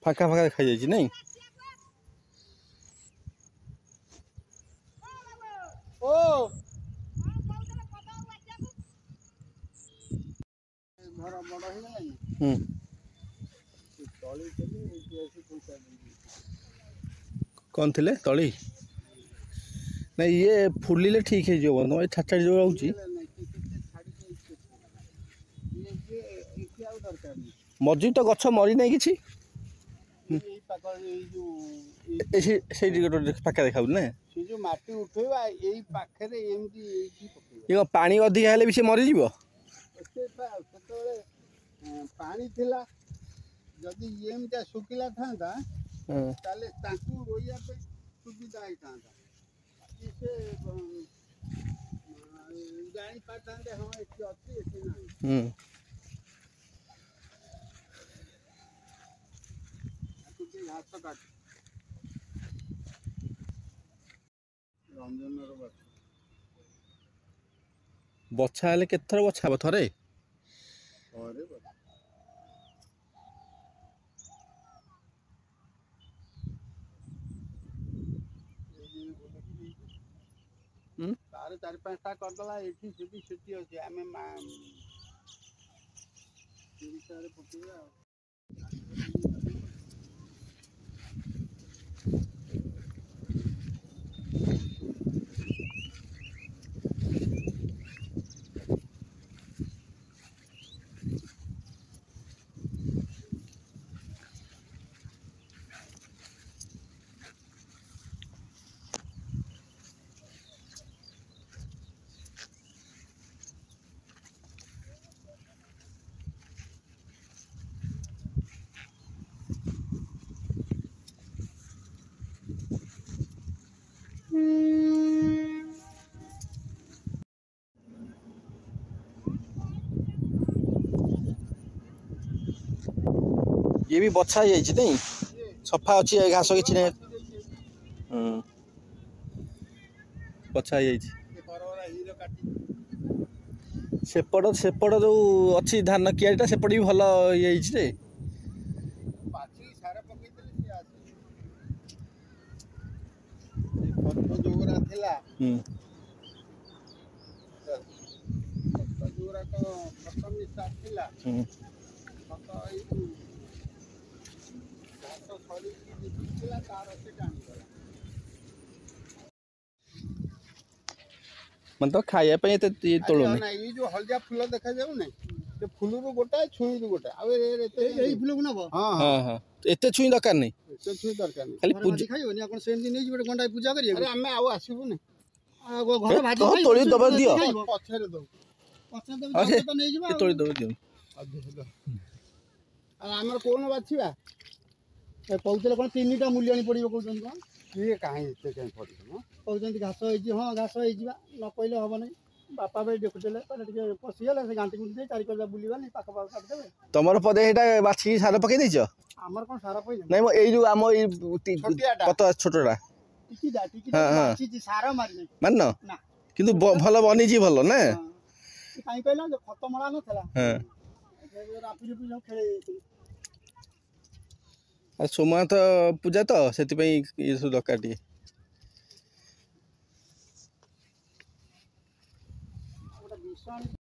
फाका फाका देखा जाइए नहीं ओ घर बड़ हो कौन थे तली नहीं ये फुलिले ठीक है जो बंद छाछाड़ी जो रोची मजू तो गछ मरी ना कि पाखे देखा ना माटी उठेवा यही पाखरे ये पानी अधिका हेले भी से मरी जीवो पानी थिला जदि एमटा सुखिला था ताले ताकू रोइया पे सुविधा होता से जानी पाता हाँ एठी अच्छी एठी नहीं घास काट रंजन बछा हेले केथर बछा थरे तार 4-5टा करदला एठी सीधी सीधी अछि आमे पकेगा ये भी बछा नहीं सफा अच्छी घास कि बछा सेपट सेपट जो अच्छी धान किआरीटा सेपट भी भल ये मतलब खाया पे ये तोड़ ये जो हलदिया फूल देखा जाऊ ना से फूल रु गोटा छुई रु गोटा आ ए फूल को नबो हां हां हां एते छुई दरकार नहीं एते छुई दरकार नहीं खाली पूजा खाइबो आपण सेन दिन नै गंडा पूजा करियो अरे हमें आउ आसीबो नै घर भाजी तो तोड़ी दबा दियो पछरे दो पछरे तो नै जिबा तोड़ी दबा दियो आ हमर कोन बाछिबा ए कहउतले कोन तीनटा मूल्य पड़िबो कहउछन कोन ये काहे एते काहे पड़िबो कहउछन घास होई हां घास होई जिबा न कहले हबो नै बापा भाई देखुले पशिगला से गांटी गुंटी चारि कर बुलिबा नै पाख पाख काट देबे तमर पदे हेटा बाछी सार पके दैछ हमर कोन सारा पई नै म एई जो हम एई कत छोटडा टिकी बाछी सारा मारि नै मान ना किंतु भल बनी जी भल ना काई कहला जो खत मळा नथला हां रापी रुपी जो खेले सोमा तो पूजा तो से ये सब दरकार टे